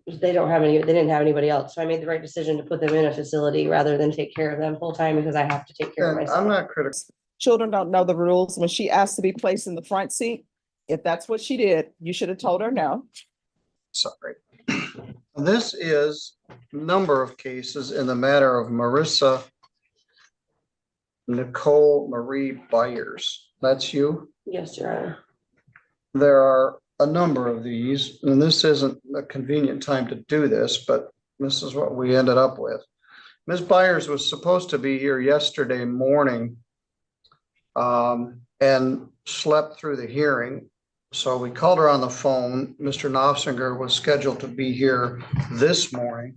they didn't have anybody else. So I made the right decision to put them in a facility rather than take care of them full time because I have to take care of And myself. I'm not critical. Children don't know the rules. When she asked to be placed in the front seat, if that's what she did, you should have told her no. Sorry. This is a number of cases in the matter of Marissa Nicole Marie Byers. That's you? Yes, Your Honor. There are a number of these, and this isn't a convenient time to do this, but this is what we ended up with. Ms. Byers was supposed to be here yesterday morning and slept through the hearing. So we called her on the phone. Mr. Knopfinger was scheduled to be here this morning.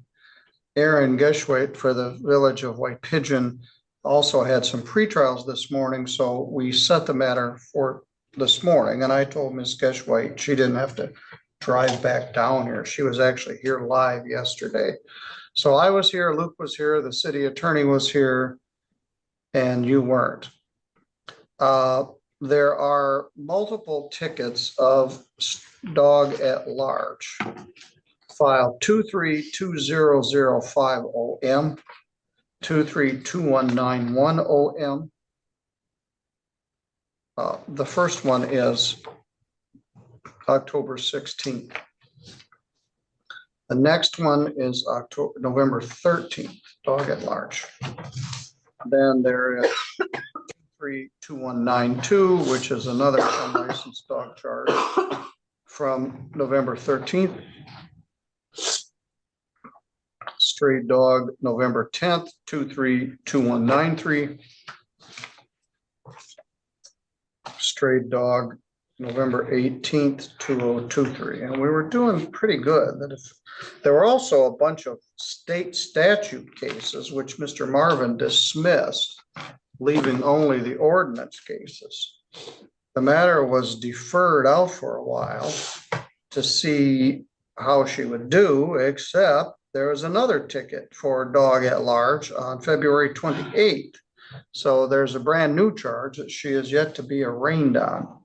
Aaron Geschwait for the Village of White Pigeon also had some pretrials this morning, so we set the matter for this morning. And I told Ms. Geschwait she didn't have to drive back down here. She was actually here live yesterday. So I was here, Luke was here, the city attorney was here, and you weren't. There are multiple tickets of dog at large. File 2320050M, 2321910M. The first one is October 16th. The next one is November 13th, dog at large. Then there is 32192, which is another unlicensed dog charge from November 13th. Stray dog, November 10th, 232193. Stray dog, November 18th, 2023. And we were doing pretty good. That if there were also a bunch of state statute cases, which Mr. Marvin dismissed, leaving only the ordinance cases. The matter was deferred out for a while to see how she would do, except there was another ticket for dog at large on February 28th. So there's a brand new charge that she is yet to be arraigned on.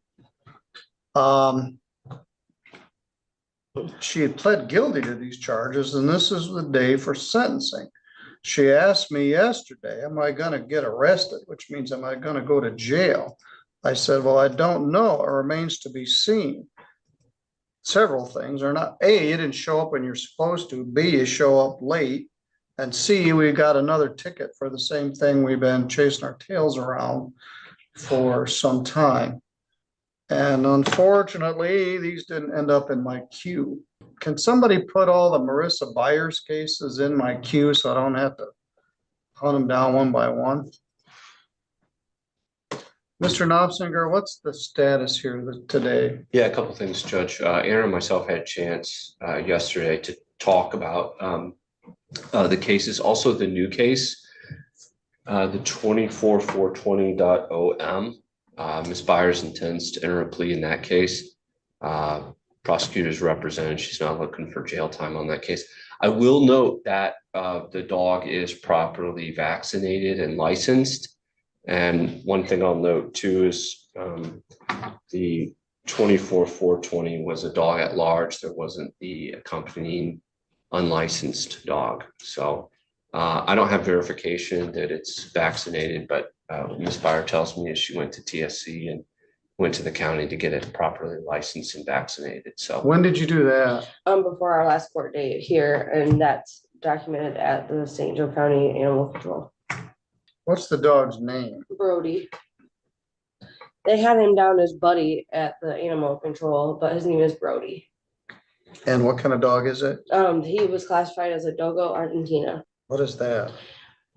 She had pled guilty to these charges, and this is the day for sentencing. She asked me yesterday, am I going to get arrested? Which means, am I going to go to jail? I said, well, I don't know. It remains to be seen. Several things are not, A, you didn't show up when you're supposed to. B, you show up late. And C, we got another ticket for the same thing we've been chasing our tails around for some time. And unfortunately, these didn't end up in my queue. Can somebody put all the Marissa Byers cases in my queue so I don't have to hunt them down one by one? Mr. Knopfinger, what's the status here today? Yeah, a couple things, Judge. Aaron and myself had a chance yesterday to talk about the cases, also the new case, the 24420.OM. Ms. Byers intends to enter a plea in that case. Prosecutors represented, she's not looking for jail time on that case. I will note that the dog is properly vaccinated and licensed. And one thing I'll note too is the 24420 was a dog at large. There wasn't the accompanying unlicensed dog. So I don't have verification that it's vaccinated, but Ms. Byers tells me she went to TSC and went to the county to get it properly licensed and vaccinated. So when did you do that? Before our last court date here, and that's documented at the St. Joe County Animal Control. What's the dog's name? Brody. They had him down as Buddy at the animal control, but his name is Brody. And what kind of dog is it? He was classified as a Dogo Argentina. What is that?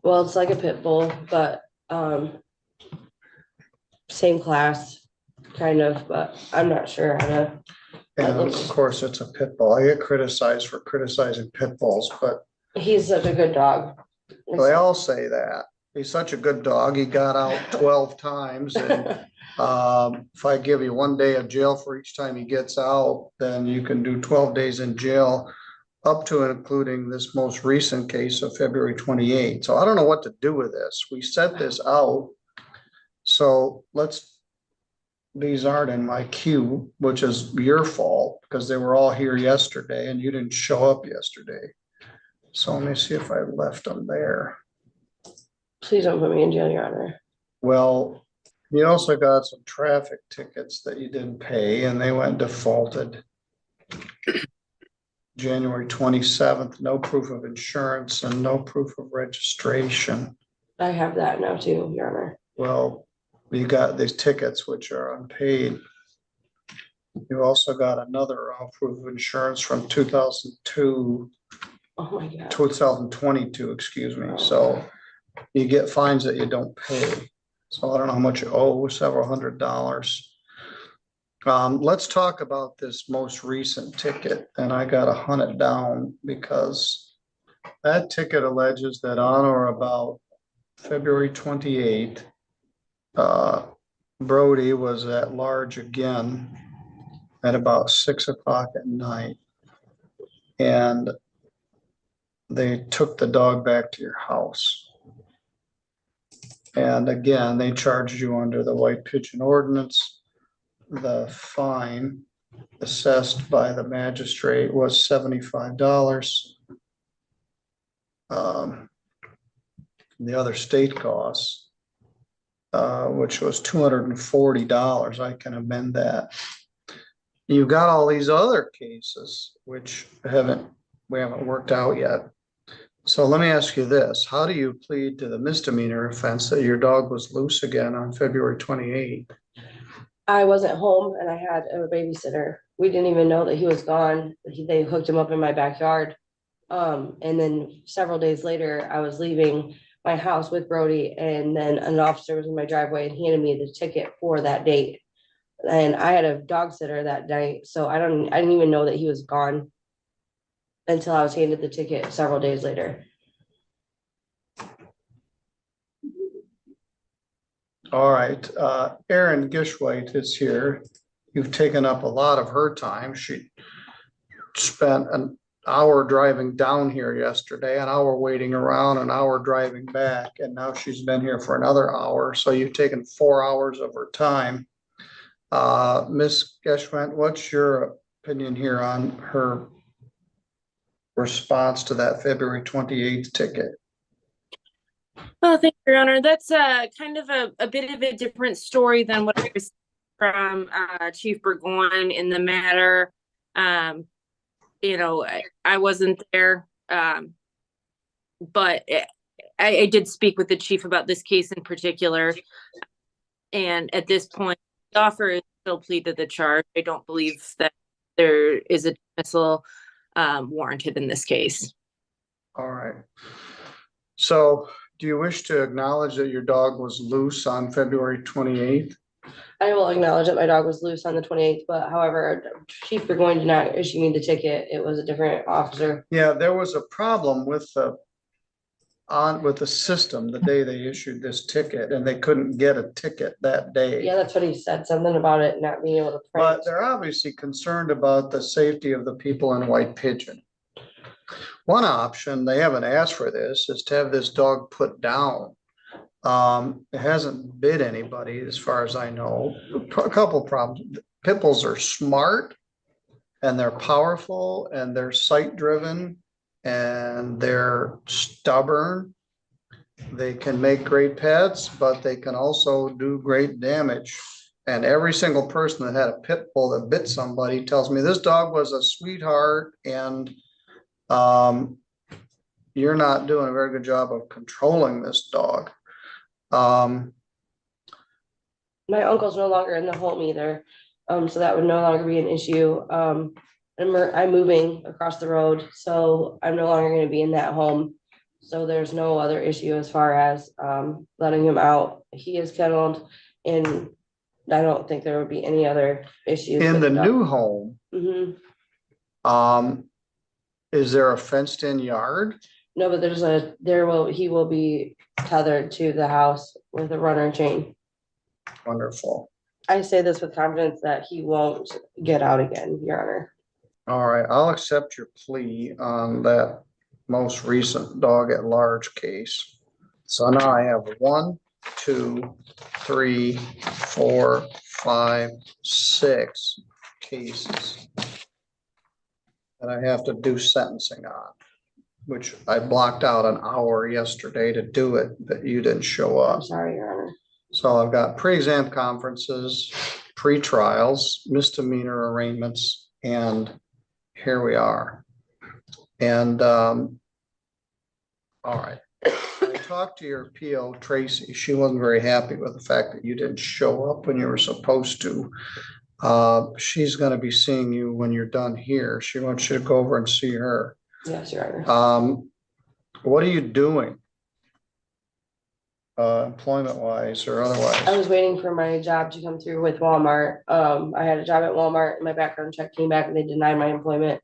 Well, it's like a pit bull, but same class, kind of, but I'm not sure how to. And of course, it's a pit bull. I get criticized for criticizing pit bulls, but He's such a good dog. they all say that. He's such a good dog. He got out 12 times. And if I give you 1 day of jail for each time he gets out, then you can do 12 days in jail up to and including this most recent case of February 28th. So I don't know what to do with this. We set this out. So let's these aren't in my queue, which is your fault because they were all here yesterday and you didn't show up yesterday. So let me see if I left them there. Please don't put me in jail, Your Honor. Well, you also got some traffic tickets that you didn't pay and they went defaulted. January 27th, no proof of insurance and no proof of registration. I have that now too, Your Honor. Well, you got these tickets which are unpaid. You also got another proof of insurance from 2002, Oh my God. 2022, excuse me. So you get fines that you don't pay. So I don't know how much you owe, several $100s. Let's talk about this most recent ticket, and I gotta hunt it down because that ticket alleges that on or about February 28th, Brody was at large again at about 6 o'clock at night. And they took the dog back to your house. And again, they charged you under the white pigeon ordinance. The fine assessed by the magistrate was $75. The other state costs, which was $240. I can amend that. You've got all these other cases, which we haven't worked out yet. So let me ask you this. How do you plead to the misdemeanor offense that your dog was loose again on February 28th? I wasn't home and I had a babysitter. We didn't even know that he was gone. They hooked him up in my backyard. And then several days later, I was leaving my house with Brody, and then an officer was in my driveway and handed me the ticket for that date. And I had a dog sitter that night, so I didn't even know that he was gone until I was handed the ticket several days later. All right, Erin Gishwait is here. You've taken up a lot of her time. She spent an hour driving down here yesterday, an hour waiting around, an hour driving back, and now she's been here for another hour. So you've taken 4 hours of her time. Ms. Gishwait, what's your opinion here on her response to that February 28th ticket? Oh, thank you, Your Honor. That's kind of a bit of a different story than what I received from Chief Burgoyne in the matter. I wasn't there, but I did speak with the chief about this case in particular. And at this point, the offer is still plead to the charge. I don't believe that there is a dismissal warranted in this case. All right. So do you wish to acknowledge that your dog was loose on February 28th? I will acknowledge that my dog was loose on the 28th, but however, Chief Burgoyne did not issue me the ticket. It was a different officer. Yeah, there was a problem with the system the day they issued this ticket, and they couldn't get a ticket that day. Yeah, that's what he said, something about it not being able to print. But they're obviously concerned about the safety of the people in White Pigeon. One option, they haven't asked for this, is to have this dog put down. It hasn't bit anybody as far as I know. A couple problems. Pit bulls are smart and they're powerful and they're sight driven and they're stubborn. They can make great pets, but they can also do great damage. And every single person that had a pit bull that bit somebody tells me this dog was a sweetheart and you're not doing a very good job of controlling this dog. My uncle's no longer in the home either, so that would no longer be an issue. I'm moving across the road, so I'm no longer going to be in that home. So there's no other issue as far as letting him out. He is kenneled, and I don't think there would be any other issues. In the new home, is there a fenced in yard? No, but he will be tethered to the house with a runner chain. Wonderful. I say this with confidence that he won't get out again, Your Honor. All right, I'll accept your plea on that most recent dog at large case. So now I have 1, 2, 3, 4, 5, 6 cases that I have to do sentencing on, which I blocked out an hour yesterday to do it, but you didn't show I'm up. sorry, Your Honor. So I've got pre-exam conferences, pre-trials, misdemeanor arraignments, and here we are. And, all right. I talked to your PO, Tracy. She wasn't very happy with the fact that you didn't show up when you were supposed to. She's gonna be seeing you when you're done here. She wants you to go over and see her. Yes, Your Honor. What are you doing? Employment wise or I otherwise? was waiting for my job to come through with Walmart. I had a job at Walmart and my background check came back and they denied my employment.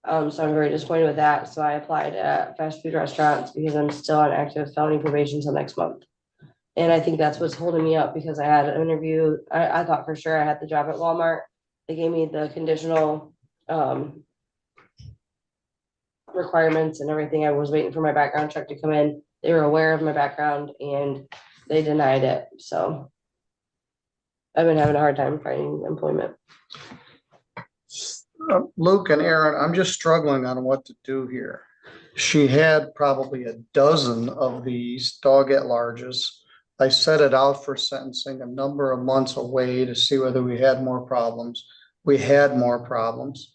So I'm very disappointed with that. So I applied at fast food restaurants because I'm still on active felony probation until next month. And I think that's what's holding me up because I had an interview. I thought for sure I had the job at Walmart. They gave me the conditional requirements and everything. I was waiting for my background check to come in. They were aware of my background and they denied it. So I've been having a hard time finding employment. Luke and Aaron, I'm just struggling on what to do here. She had probably a dozen of these dog at larges. I set it out for sentencing a number of months away to see whether we had more problems. We had more problems.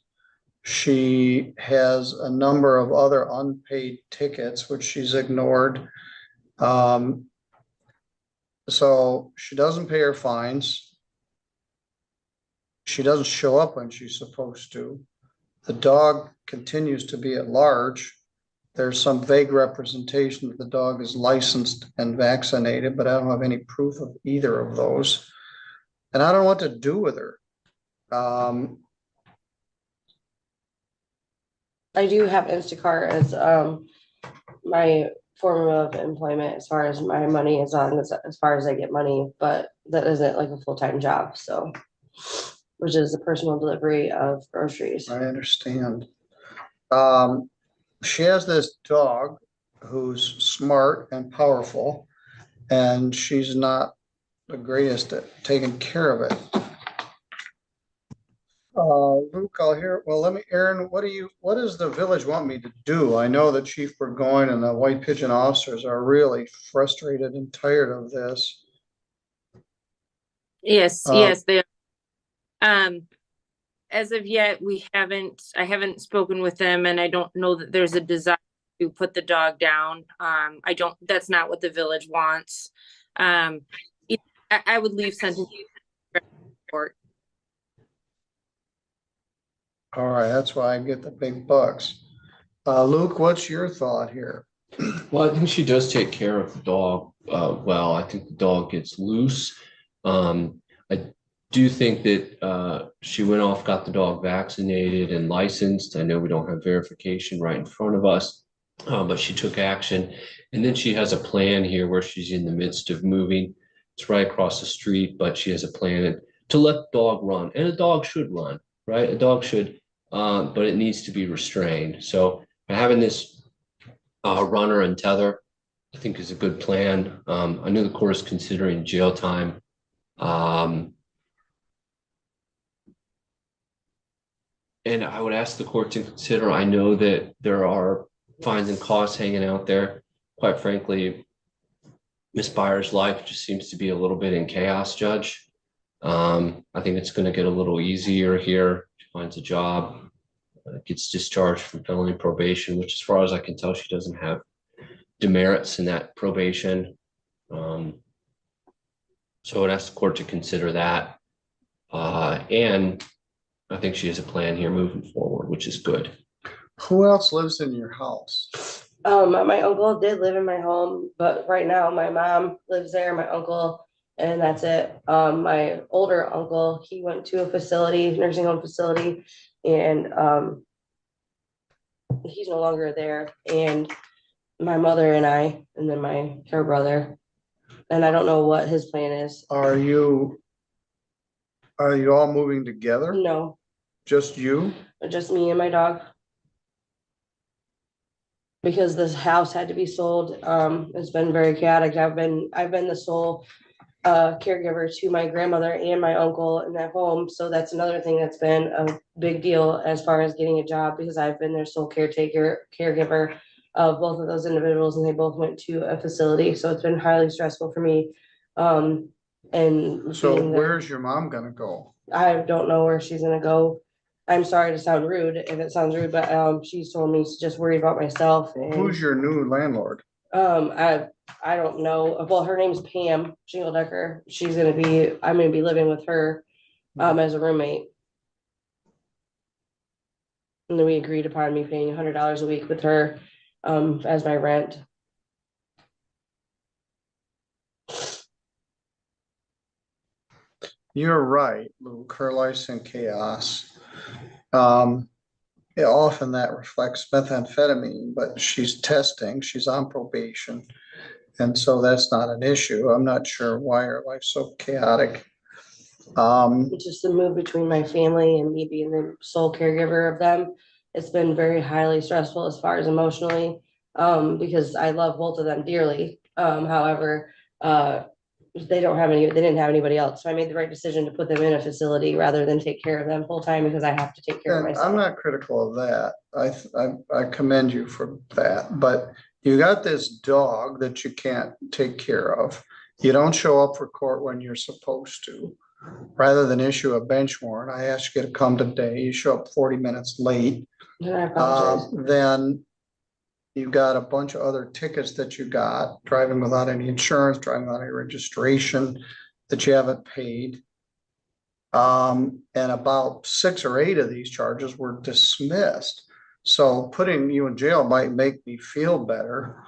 She has a number of other unpaid tickets, which she's ignored. So she doesn't pay her fines. She doesn't show up when she's supposed to. The dog continues to be at large. There's some vague representation that the dog is licensed and vaccinated, but I don't have any proof of either of those. And I don't know what to do with her. I do have Instacart as my form of employment as far as my money is on, as far as I get money, but that isn't like a full-time job, so. Which is a personal delivery of groceries. I understand. She has this dog who's smart and powerful, and she's not the greatest at taking care of it. Luke, I'll hear, well, let me, Aaron, what does the village want me to do? I know that Chief Burgoyne and the White Pigeon officers are really frustrated and tired of this. Yes, yes, they are. As of yet, I haven't spoken with them and I don't know that there's a desire to put the dog down. That's not what the village wants. I would leave sentence court. All right, that's why I get the big bucks. Luke, what's your thought here? Well, I think she does take care of the dog well. I think the dog gets loose. I do think that she went off, got the dog vaccinated and licensed. I know we don't have verification right in front of us, but she took action. And then she has a plan here where she's in the midst of moving. It's right across the street, but she has a plan to let the dog run. And a dog should run, right? A dog should, but it needs to be restrained. So having this runner and tether, I think is a good plan. I know the court is considering jail time. And I would ask the court to consider, I know that there are fines and costs hanging out there. Quite frankly, Miss Byers' life just seems to be a little bit in chaos, Judge. I think it's going to get a little easier here. She finds a job, gets discharged from felony probation, which as far as I can tell, she doesn't have demerits in that probation. So I would ask the court to consider that. And I think she has a plan here moving forward, which is good. Who else lives in your house? My uncle did live in my home, but right now my mom lives there, my uncle, and that's it. My older uncle, he went to a facility, nursing home facility, and he's no longer there. And my mother and I, and then her brother, and I don't know what his plan is. Are you all moving together? No, Just you? just me and my dog. Because this house had to be sold. It's been very chaotic. I've been the sole caregiver to my grandmother and my uncle in that home. So that's another thing that's been a big deal as far as getting a job, because I've been their sole caregiver of both of those individuals, and they both went to a facility. So it's been highly stressful for me. And So being there- where's your mom gonna go? I don't know where she's gonna go. I'm sorry to sound rude, if it sounds rude, but she's told me she's just worried about myself. And Who's your new landlord? I don't know. Well, her name's Pam Shingledecker. I'm gonna be living with her as a roommate. And then we agreed upon me paying $100 a week with her as my rent. You're right, Luke, her life's in chaos. Yeah, often that reflects methamphetamine, but she's testing, she's on probation. And so that's not an issue. I'm not sure why her life's so chaotic. It's just the move between my family and me being the sole caregiver of them. It's been very highly stressful as far as emotionally, because I love both of them dearly. However, they didn't have anybody else. So I made the right decision to put them in a facility rather than take care of them full time, because I have to take care of And I'm myself. not critical of that. I commend you for that, but you got this dog that you can't take care of. You don't show up for court when you're supposed to. Rather than issue a bench warrant, I asked you to come today. You show up 40 minutes late. And I apologize. Then you've got a bunch of other tickets that you got, driving without any insurance, driving without any registration that you haven't paid. And about 6 or 8 of these charges were dismissed. So putting you in jail might make me feel better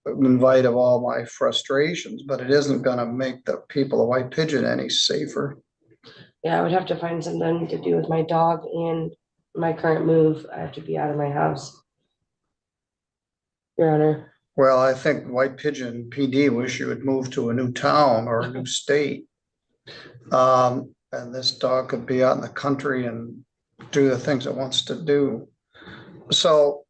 in light of all my frustrations, but it isn't gonna make the people of White Pigeon any safer. Yeah, I would have to find something to do with my dog and my current move. I have to be out of my house. Your Honor. Well, I think White Pigeon PD wish you would move to a new town or a new state. And this dog could be out in the country and do the things it wants to do. So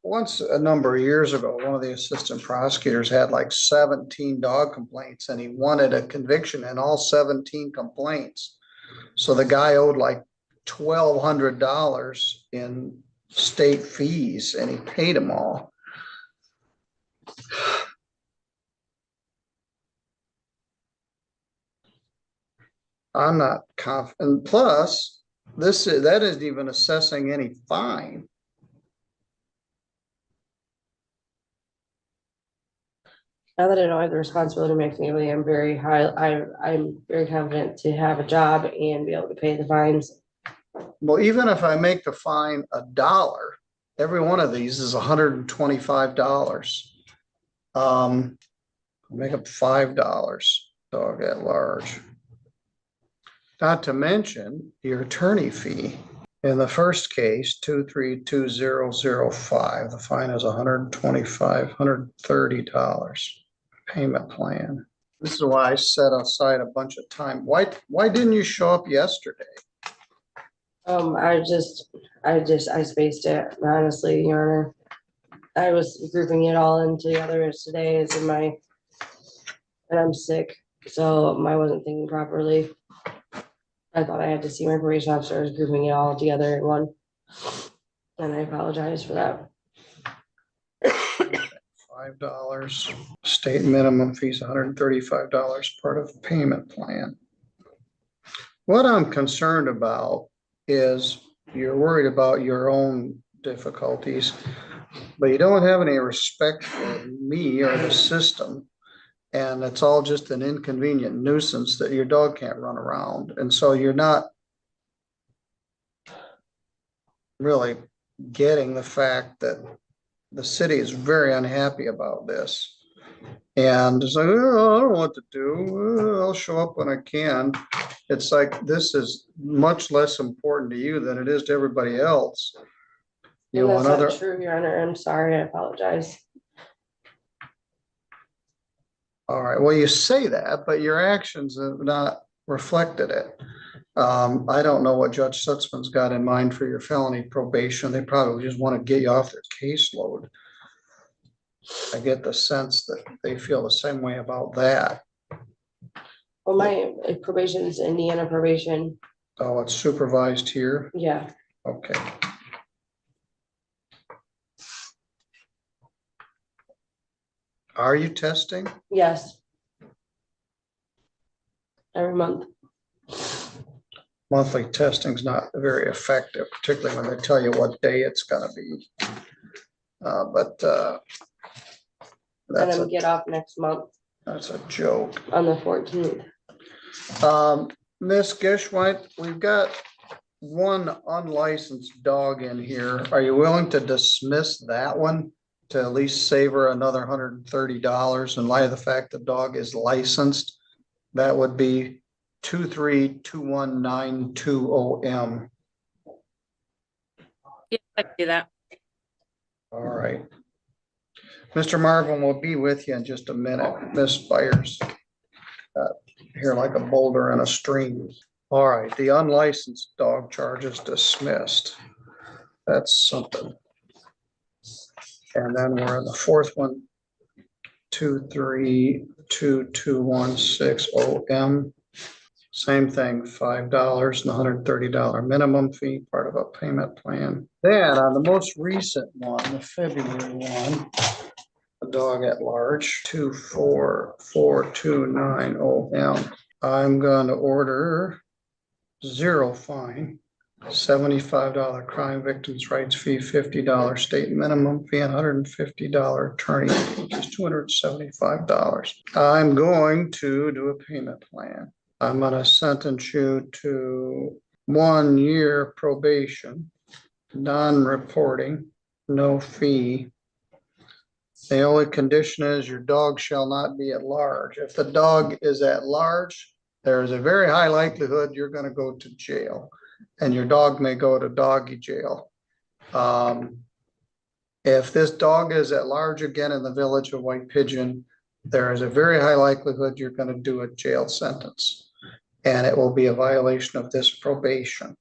once a number of years ago, one of the assistant prosecutors had like 17 dog complaints, and he wanted a conviction in all 17 complaints. So the guy owed like $1,200 in state fees, and he paid them all. I'm not confident. Plus, that isn't even assessing any fine. Now that I don't have the responsibility of my family, I'm very confident to have a job and be able to pay the fines. Well, even if I make the fine $1, every one of these is $125. Make up $5, dog at large. Not to mention your attorney fee. In the first case, 232005, the fine is $130 payment plan. This is why I set aside a bunch of time. Why didn't you show up yesterday? I spaced it, honestly, Your Honor. I was grouping it all into the other as today is and I'm sick, so I wasn't thinking properly. I thought I had to see my probation officer. I was grouping it all together in one. And I apologize for that. $5, state minimum fees, $135, part of payment plan. What I'm concerned about is you're worried about your own difficulties, but you don't have any respect for me or the system. And it's all just an inconvenient nuisance that your dog can't run around. And so you're not really getting the fact that the city is very unhappy about this. And it's like, oh, I don't know what to do. I'll show up when I can. It's like, this is much less important to you than it is to everybody else. You know, That's not true, Your Honor. I'm sorry. I apologize. All right, well, you say that, but your actions have not reflected it. I don't know what Judge Sutzman's got in mind for your felony probation. They probably just want to get you off their caseload. I get the sense that they feel the same way about that. Well, my probation is Indiana probation. Oh, it's supervised here? Yeah, Okay. Are you testing? yes. Every month. Monthly testing's not very effective, particularly when they tell you what day it's gonna be. But And that's I'm get off next month a joke. on the 14th. Miss Gishwait, we've got one unlicensed dog in here. Are you willing to dismiss that one to at least save her another $130 in light of the fact the dog is licensed? That would be 2321920M. Yeah, I can do that. All right. Mr. Marvin will be with you in just a minute. Miss Spires. Here like a boulder in a stream. All right, the unlicensed dog charge is dismissed. That's something. And then we're in the fourth one. 2322160M. Same thing, $5 and $130 minimum fee, part of a payment plan. Then on the most recent one, the February one, a dog at large, 24429OM. I'm going to order 0 fine, $75 crime victims' rights fee, $50 state minimum fee, and $150 attorney fee, which is $275. I'm going to do a payment plan. I'm gonna sentence you to 1 year probation, non-reporting, no fee. The only condition is your dog shall not be at large. If the dog is at large, there is a very high likelihood you're gonna go to jail, and your dog may go to doggy jail. If this dog is at large again in the village of White Pigeon, there is a very high likelihood you're gonna do a jail sentence. And it will be a violation of this probation.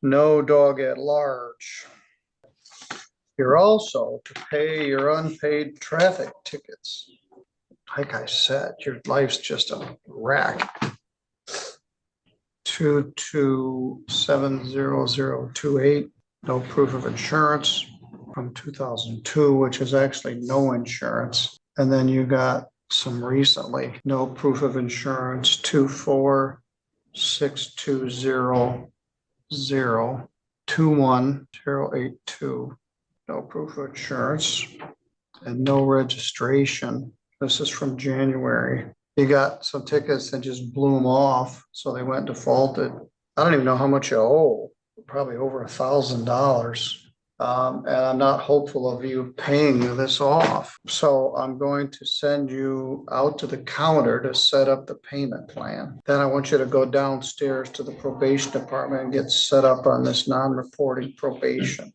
No dog at large. You're also to pay your unpaid traffic tickets. Like I said, your life's just a wreck. 2270028, no proof of insurance from 2002, which is actually no insurance. And then you got some recently, no proof of insurance, 24620021082, no proof of insurance and no registration. This is from January. You got some tickets that just blew them off, so they went defaulted. I don't even know how much you owe, probably over $1,000. And I'm not hopeful of you paying this off. So I'm going to send you out to the counter to set up the payment plan. Then I want you to go downstairs to the probation department and get set up on this non-reporting probation.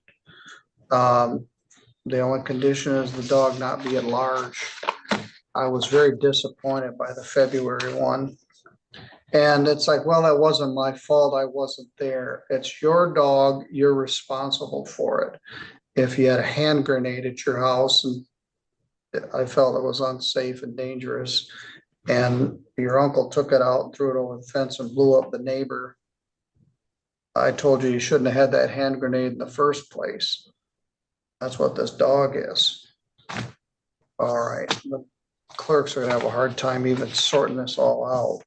The only condition is the dog not be at large. I was very disappointed by the February one. And it's like, well, that wasn't my fault. I wasn't there. It's your dog. You're responsible for it. If you had a hand grenade at your house and I felt it was unsafe and dangerous, and your uncle took it out and threw it over the fence and blew up the neighbor, I told you shouldn't have had that hand grenade in the first place. That's what this dog is. All right. The clerks are gonna have a hard time even sorting this all out.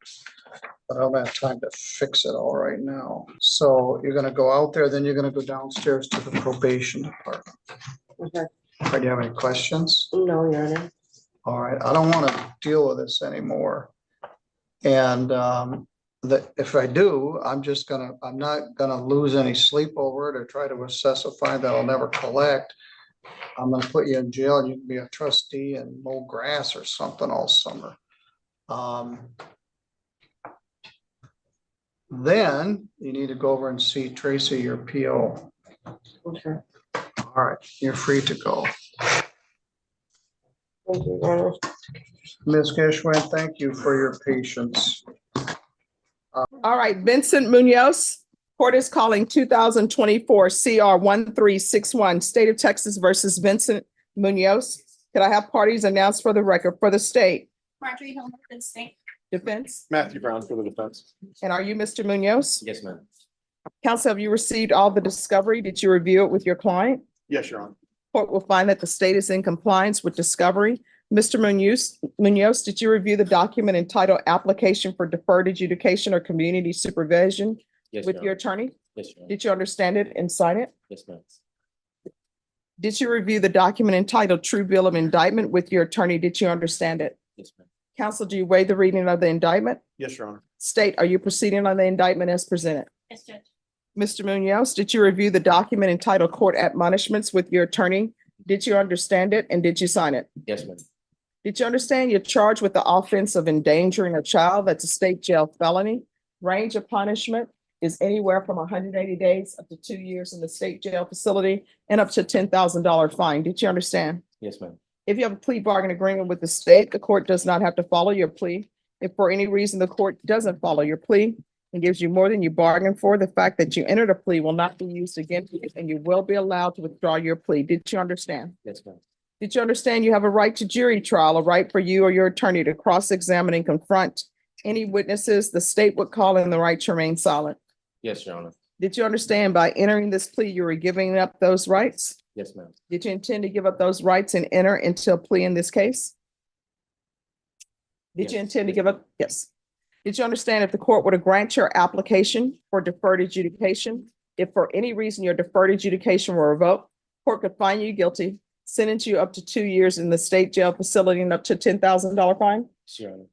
But I don't have time to fix it all right now. So you're gonna go out there, then you're gonna go downstairs to the probation department. Okay. Do you have any questions? No, Your Honor. All right, I don't want to deal with this anymore. And if I do, I'm not gonna lose any sleep over it or try to assess a fine that I'll never collect. I'm gonna put you in jail and you can be a trustee and mow grass or something all summer. Then you need to go over and see Tracy, your PO. Okay. All right, you're free to go. Thank you, Your Honor. Ms. Gishwin, thank you for your patience. All right, Vincent Munoz, court is calling 2024 CR 1361, State of Texas versus Vincent Munoz. Could I have parties announced for the record for the state? Marjorie Hillman for the state. Defense? Matthew Brown for the defense. And are you Mr. Munoz? Yes, ma'am. Counsel, have you received all the discovery? Did you review it with your client? Yes, Your Honor. Court will find that the state is in compliance with discovery. Mr. Munoz, did you review the document entitled Application for Deferred Adjudication or Community Supervision Yes, with Your your Honor. attorney? Yes, Your Honor. Did you understand it and sign it? Yes, ma'am. Did you review the document entitled True Bill of Indictment with your attorney? Did you understand it? Yes, ma'am. Counsel, do you waive the reading of the indictment? Yes, Your Honor. State, are you proceeding on the indictment as presented? Yes, Judge. Mr. Munoz, did you review the document entitled Court Admonishments with your attorney? Did you understand it and did you sign it? Yes, ma'am. Did you understand you're charged with the offense of endangering a child? That's a state jail felony. Range of punishment is anywhere from 180 days up to 2 years in the state jail facility and up to $10,000 fine. Did you understand? Yes, ma'am. If you have a plea bargain agreement with the state, the court does not have to follow your plea. If for any reason the court doesn't follow your plea and gives you more than you bargained for, the fact that you entered a plea will not be used against you and you will be allowed to withdraw your plea. Did you understand? Yes, ma'am. Did you understand you have a right to jury trial, a right for you or your attorney to cross-examine and confront any witnesses the state would call in, the right to remain silent? Yes, Your Honor. Did you understand by entering this plea, you were giving up those rights? Yes, ma'am. Did you intend to give up those rights and enter into a plea in this case? Did you Yes. intend to give up? Yes. Did you understand if the court were to grant your application for deferred adjudication, if for any reason your deferred adjudication were revoked, court could find you guilty, sentence you up to 2 years in the state jail facility and up to $10,000 fine? Yes, Your Honor.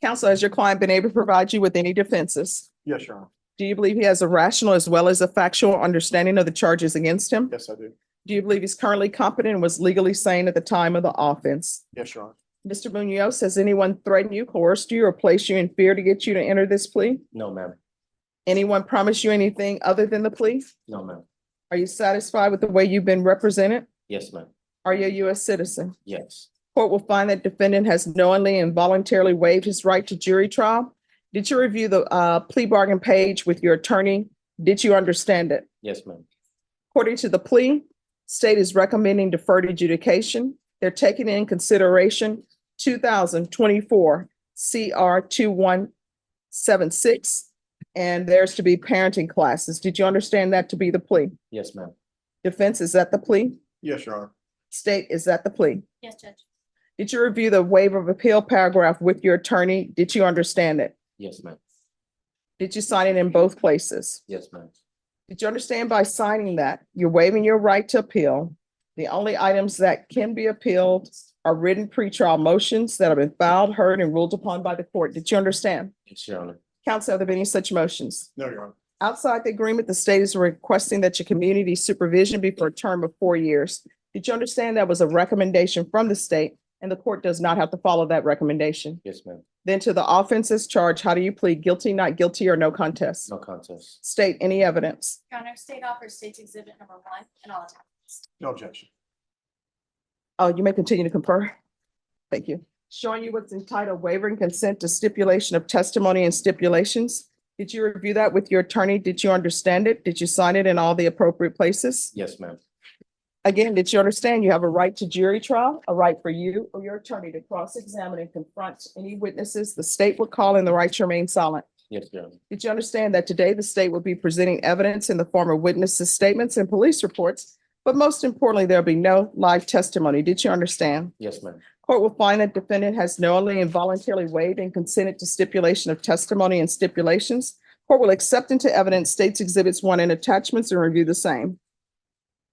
Counsel, has your client been able to provide you with any defenses? Yes, Your Honor. Do you believe he has a rational as well as a factual understanding of the charges against him? Yes, I do. Do you believe he's currently competent and was legally sane at the time of the offense? Yes, Your Honor. Mr. Munoz, has anyone threatened you, coerced you, or placed you in fear to get you to enter this plea? No, ma'am. Anyone promised you anything other than the plea? No, ma'am. Are you satisfied with the way you've been represented? Yes, ma'am. Are you a U.S. citizen? Yes. Court will find that defendant has knowingly and voluntarily waived his right to jury trial. Did you review the plea bargain page with your attorney? Did you understand it? Yes, ma'am. According to the plea, state is recommending deferred adjudication. They're taking in consideration 2024 CR 2176, and there's to be parenting classes. Did you understand that to be the plea? Yes, ma'am. Defense, is that the plea? Yes, Your Honor. State, is that the plea? Yes, Judge. Did you review the waiver of appeal paragraph with your attorney? Did you understand it? Yes, ma'am. Did you sign it in both places? Yes, ma'am. Did you understand by signing that you're waiving your right to appeal? The only items that can be appealed are written pretrial motions that have been filed, heard, and ruled upon by the court. Did you understand? Yes, Your Honor. Counsel, have there been any such motions? No, Your Honor. Outside the agreement, the state is requesting that your community supervision be for a term of 4 years. Did you understand that was a recommendation from the state and the court does not have to follow that recommendation? Yes, ma'am. Then to the offenses charged, how do you plead? Guilty, not guilty, or no contest? No contest. State any evidence. Your Honor, state offers state's exhibit number 1 and all attachments. No objection. Oh, you may continue to confer. Thank you. Showing you what's entitled waiver and consent to stipulation of testimony and stipulations. Did you review that with your attorney? Did you understand it? Did you sign it in all the appropriate places? Yes, ma'am. Again, did you understand you have a right to jury trial, a right for you or your attorney to cross-examine and confront any witnesses the state would call in, the right to remain silent? Yes, Your Honor. Did you understand that today the state will be presenting evidence in the form of witnesses' statements and police reports? But most importantly, there'll be no live testimony. Did you understand? Yes, ma'am. Court will find that defendant has knowingly and voluntarily waived and consented to stipulation of testimony and stipulations. Court will accept into evidence states exhibits 1 and attachments and review the same.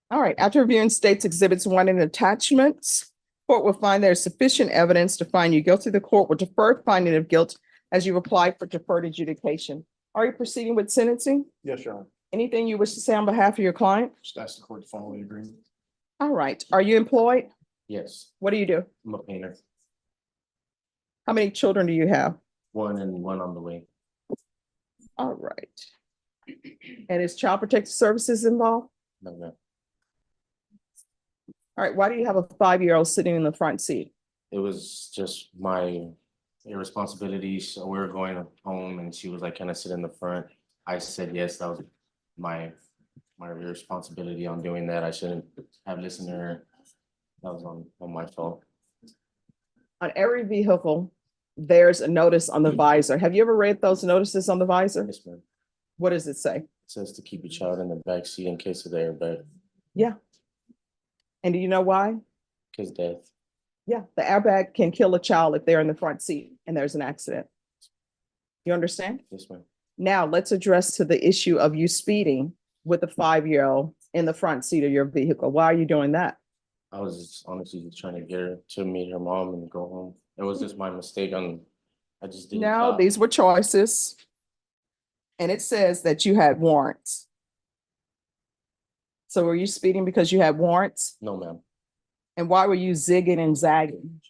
All right, after reviewing states exhibits 1 and attachments, court will find there is sufficient evidence to find you guilty. The court will defer finding of guilt as you apply for deferred adjudication. Are you proceeding with sentencing? Yes, Your Honor. Anything you wish to say on behalf of your client? Just ask the court to follow the agreement. All right, are you employed? Yes, What do you do? I'm a painter. How many children do you have? 1 and 1 on the way. All right. And is Child Protective Services involved? No, ma'am. All right, why do you have a 5-year-old sitting in the front seat? It was just my irresponsibility. So we were going home and she was like, can I sit in the front? I said, yes, that was my responsibility on doing that. I shouldn't have listened to her. That was on my fault. On every vehicle there's a notice on the visor. Have you ever read those notices on the visor? Yes, ma'am. What does it say? It says to keep your child in the back seat in case of the airbag, Yeah. And do you know why? cause death. Yeah, the airbag can kill a child if they're in the front seat and there's an accident. You understand? Yes, ma'am. Now, let's address to the issue of you speeding with a 5-year-old in the front seat of your vehicle. Why are you doing that? I was just honestly just trying to get her to meet her mom and go home. It was just my mistake I just didn't No, stop. these were choices. And it says that you had warrants. So were you speeding because you had warrants? No, ma'am. And why were you zigging and zagging?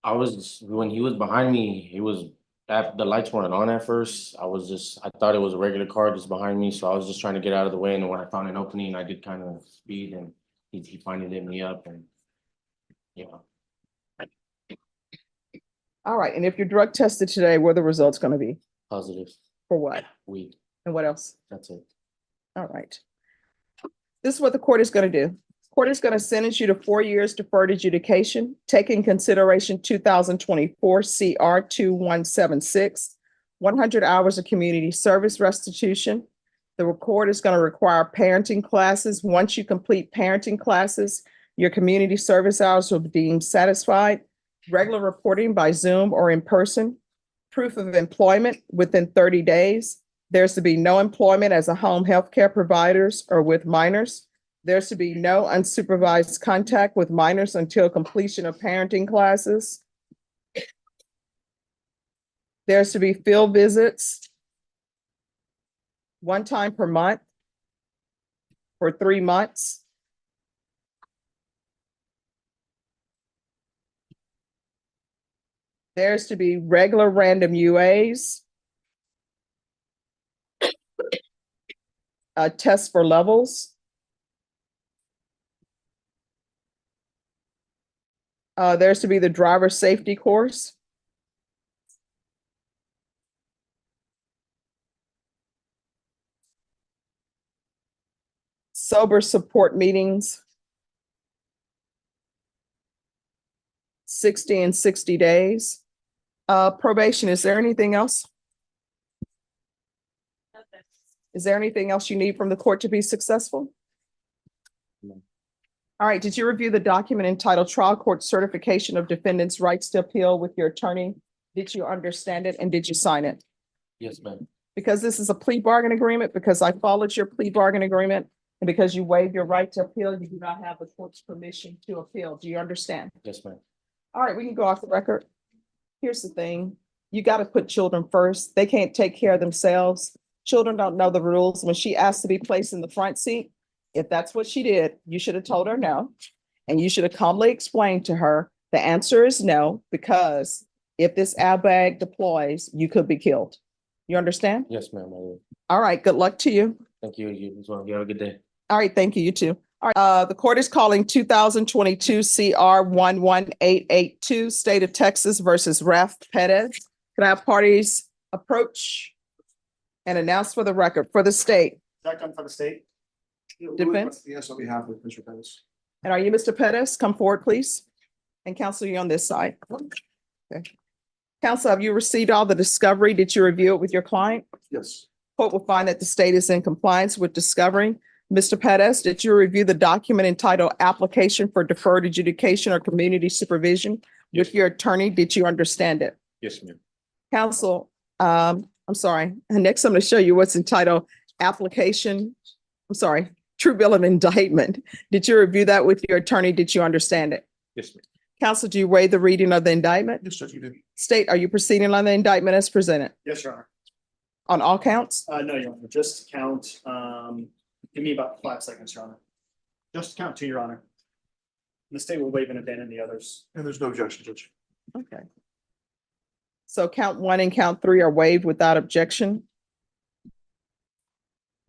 When he was behind me, the lights weren't on at first. I thought it was a regular car just behind me, so I was just trying to get out of the way. And when I found an opening, I did kind of speed and he finally lit me up and, you know, All right, and if you're drug tested today, what are the results going to be? positive For what? weed. And what else? That's it. All right. This is what the court is going to do. Court is going to sentence you to 4 years deferred adjudication, take in consideration 2024 CR 2176, 100 hours of community service restitution. The court is going to require parenting classes. Once you complete parenting classes, your community service hours will be deemed satisfied. Regular reporting by Zoom or in person. Proof of employment within 30 days. There's to be no employment as a home health care providers or with minors. There's to be no unsupervised contact with minors until completion of parenting classes. There's to be field visits 1 time per month for 3 months. There's to be regular random UAs. Tests for levels. There's to be the driver safety course. Sober support meetings. 60 and 60 days. Probation, is there anything else? Is there anything else you need from the court to be successful? No. All right, did you review the document entitled Trial Court Certification of Defendant's Rights to Appeal with your attorney? Did you understand it and did you sign it? Yes, ma'am. Because this is a plea bargain agreement, because I followed your plea bargain agreement, and because you waived your right to appeal, you do not have the court's permission to appeal. Do you understand? Yes, ma'am. All right, we can go off the record. Here's the thing. You got to put children first. They can't take care of themselves. Children don't know the rules. When she asked to be placed in the front seat, if that's what she did, you should have told her no. And you should have calmly explained to her, the answer is no, because if this airbag deploys, you could be killed. You understand? Yes, ma'am. I will. All right, good luck to you. Thank you. You as well. You have a good day. All right, thank you, you too. All right, the court is calling 2022 CR 11882, State of Texas versus Raf Perez. Can I have parties approach and announce for the record for the state? Second for the state. Defense? Yes, on behalf of Mr. Pettis. And are you Mr. Perez? Come forward, please. And counsel, you on this side. Okay. Counsel, have you received all the discovery? Did you review it with your client? Yes. Court will find that the state is in compliance with discovery. Mr. Perez, did you review the document entitled Application for Deferred Adjudication or Community Supervision with your attorney? Did you understand it? Yes, ma'am. Counsel, I'm sorry. And next, I'm going to show you what's entitled True Bill of Indictment. Did you review that with your attorney? Did you understand it? Yes, ma'am. Counsel, do you waive the reading of the indictment? Yes, Judge, you did. State, are you proceeding on the indictment as presented Yes, Your Honor. on all counts? No, Your Honor, just count, give me about 5 seconds, Your Honor. Just count 2, Your Honor. The state will waive and abandon the others. And there's no objection, Judge. Okay. So count 1 and count 3 are waived without objection.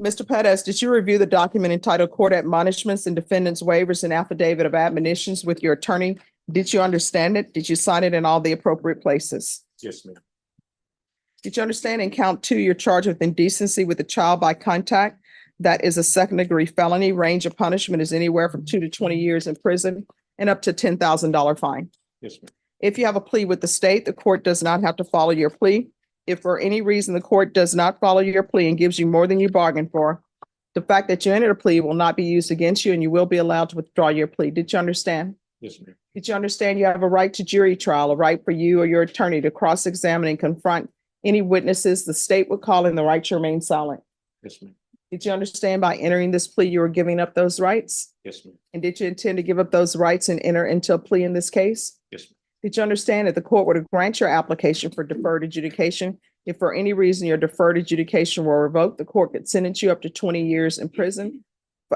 Mr. Perez, did you review the document entitled Court Admonishments and Defendants Waivers and Affidavit of Admonitions with your attorney? Did you understand it? Did you sign it in all the appropriate places? Yes, ma'am. Did you understand in count 2, you're charged with indecency with a child by contact? That is a second-degree felony. Range of punishment is anywhere from 2 to 20 years in prison and up to $10,000 fine. Yes, ma'am. If you have a plea with the state, the court does not have to follow your plea. If for any reason the court does not follow your plea and gives you more than you bargained for, the fact that you entered a plea will not be used against you and you will be allowed to withdraw your plea. Did you understand? Yes, ma'am. Did you understand you have a right to jury trial, a right for you or your attorney to cross-examine and confront any witnesses the state would call in, the right to remain silent? Yes, ma'am. Did you understand by entering this plea, you were giving up those rights? Yes, ma'am. And did you intend to give up those rights and enter into a plea in this case? Yes, ma'am. Did you understand that the court were to grant your application for deferred adjudication? If for any reason your deferred adjudication were revoked, the court could sentence you up to 20 years in prison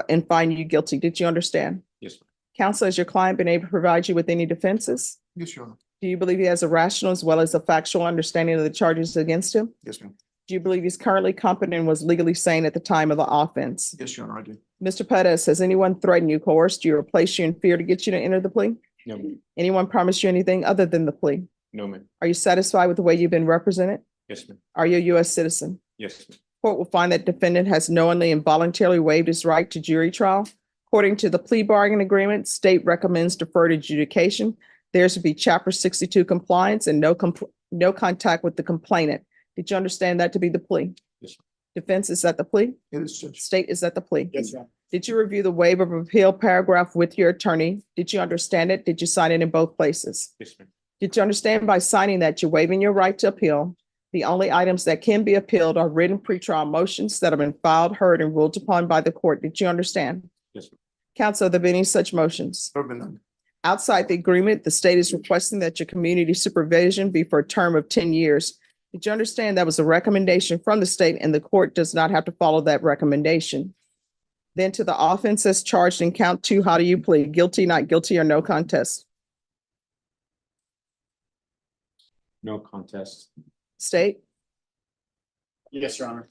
and find you guilty. Did you understand? Yes, ma'am. Counsel, has your client been able to provide you with any defenses? Yes, Your Honor. Do you believe he has a rational as well as a factual understanding of the charges against him? Yes, ma'am. Do you believe he's currently competent and was legally sane at the time of the offense? Yes, Your Honor, I do. Mr. Pettis, has anyone threatened you, coerced you, or placed you in fear to get you to enter the plea? No, ma'am. Anyone promised you anything other than the plea? No, ma'am. Are you satisfied with the way you've been represented? Yes, ma'am. Are you a U.S. citizen? Yes, ma'am. Court will find that defendant has knowingly and voluntarily waived his right to jury trial. According to the plea bargain agreement, state recommends deferred adjudication. There's to be Chapter 62 compliance and no contact with the complainant. Did you understand that to be the plea? Yes, Defense, is that the plea? It is, Judge. State, is that the plea? Yes, Your Honor. Did you review the waiver of appeal paragraph with your attorney? Did you understand it? Did you sign it in both places? Yes, ma'am. Did you understand by signing that you're waiving your right to appeal? The only items that can be appealed are written pretrial motions that have been filed, heard, and ruled upon by the court. Did you understand? Yes, ma'am. Counsel, have there been any such motions? There have been none. Outside the agreement, the state is requesting that your community supervision be for a term of 10 years. Did you understand that was a recommendation from the state and the court does not have to follow that recommendation? Then to the offense as charged in count 2, how do you plead? Guilty, not guilty, or no contest? No contest. State, Yes, Your Honor.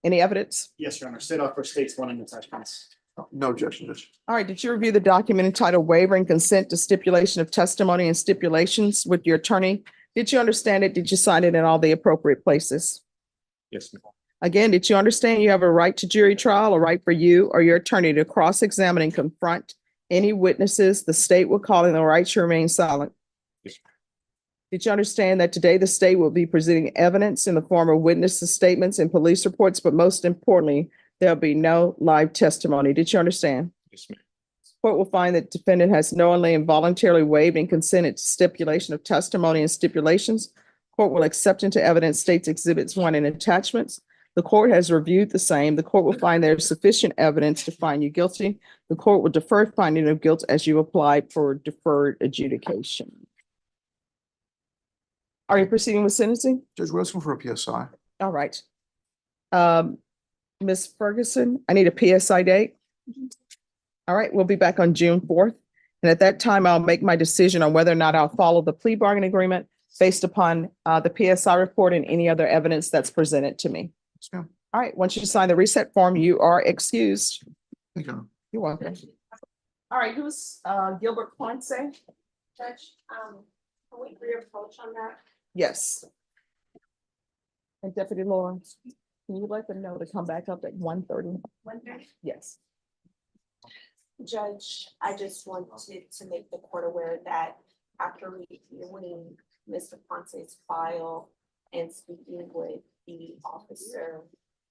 any evidence? Yes, Your Honor. State offer states one in attachments. No objection, Judge. All right, did you review the document entitled waiver and consent to stipulation of testimony and stipulations with your attorney? Did you understand it? Did you sign it in all the appropriate places? Yes, ma'am. Again, did you understand you have a right to jury trial, a right for you or your attorney to cross-examine and confront any witnesses the state will call in, the right to remain silent? Yes, ma'am. Did you understand that today the state will be presenting evidence in the form of witnesses' statements and police reports, but most importantly, there'll be no live testimony? Did you understand? Yes, ma'am. Court will find that defendant has knowingly and voluntarily waived and consented to stipulation of testimony and stipulations. Court will accept into evidence states exhibits 1 and attachments. The court has reviewed the same. The court will find there is sufficient evidence to find you guilty. The court will defer finding of guilt as you apply for deferred adjudication. Are you proceeding with sentencing? Judge, we're asking for a PSI. All right. Ms. Ferguson, I need a PSI date. All right, we'll be back on June 4th. And at that time, I'll make my decision on whether or not I'll follow the plea bargain agreement based upon the PSI report and any other evidence that's presented to me. Yes, ma'am. All right, once you sign the reset form, you are excused. Thank you, Your Honor. You're welcome. All right, who's Gilbert Ponce? Judge, can we reapproach on that? Yes. And Deputy Lawrence, can you let them know to come back up at 1:30? Yes. Judge, I just wanted to make the court aware that after reviewing Mr. Ponce's file and speaking with the officer,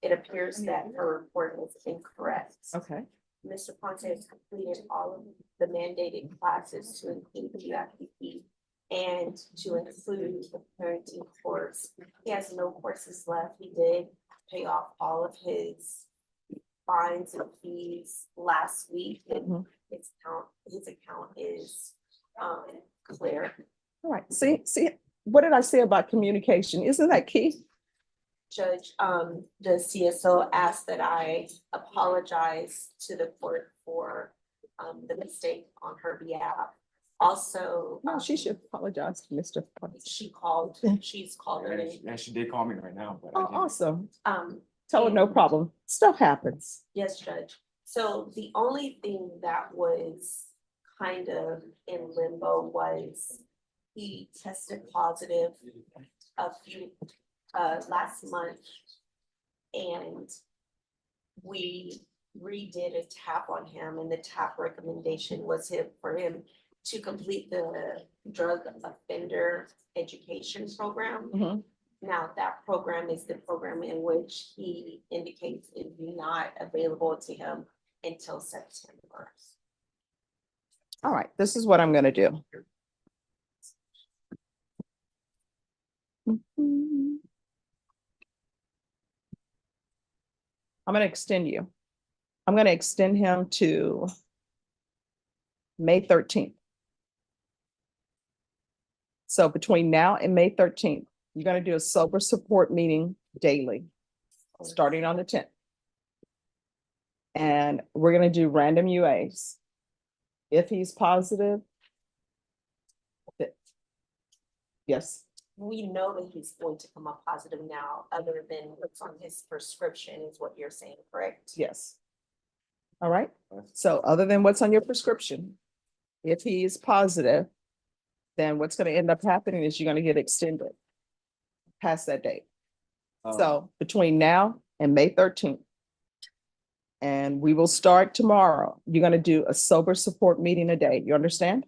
it appears that her report was incorrect. Okay. Mr. Ponce has completed all of the mandated classes to include the IPP and to include the parenting course. He has no courses left. He did pay off all of his fines and fees last week, and his account is clear. All right, see, what did I say about communication? Isn't that key? Judge, the CSO asked that I apologize to the court for the mistake on her behalf. Also, No, she should apologize to Mr. Ponce. she's called her in. And she did call me right now, but. Oh, awesome. Um, Tell her no problem. Stuff happens. Yes, Judge. So the only thing that was kind of in limbo was he tested positive last month. And we redid a tap on him, and the tap recommendation was for him to complete the drug offender education program. Mhm. Now, that program is the program in which he indicates is not available to him until September. All right, this is what I'm gonna do. I'm gonna extend you. I'm gonna extend him to May 13th. So between now and May 13th, you're gonna do a sober support meeting daily, starting on the 10th. And we're gonna do random UAs. If he's positive. Yes, We know that he's going to come up positive now, other than what's on his prescription is what you're saying, correct? yes. All right, so other than what's on your prescription, if he is positive, then what's gonna end up happening is you're gonna get extended past that date. So between now and May 13th. And we will start tomorrow. You're gonna do a sober support meeting a day. You understand?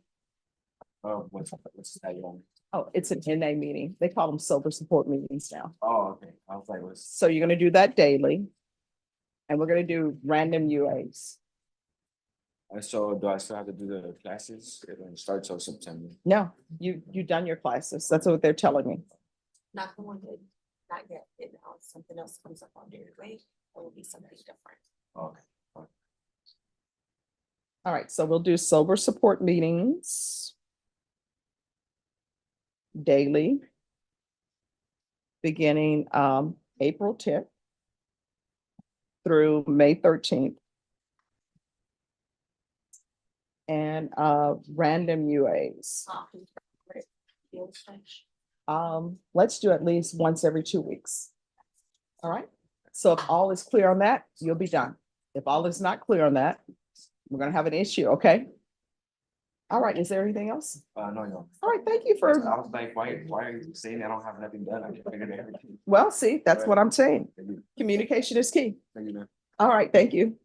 What's that on? Oh, it's an NA meeting. They call them sober support meetings now. Oh, okay. I was like, what's? So you're gonna do that daily. And we're gonna do random UAs. So do I still have to do the classes? It don't start till September. No, you done your classes. That's what they're telling me. Not the one that, not yet, if something else comes up on your way, it will be something different. Okay. All right, so we'll do sober support meetings daily, beginning April 10th through May 13th. And random UAs. Let's do at least once every 2 weeks. All right, so if all is clear on that, you'll be done. If all is not clear on that, we're gonna have an issue, okay? All right, is there anything else? No. All right, thank you for, I was like, why are you saying I don't have nothing done? I just figured everything. well, see, that's what I'm saying. Thank you. Communication is key. Thank you, man. All right, thank you.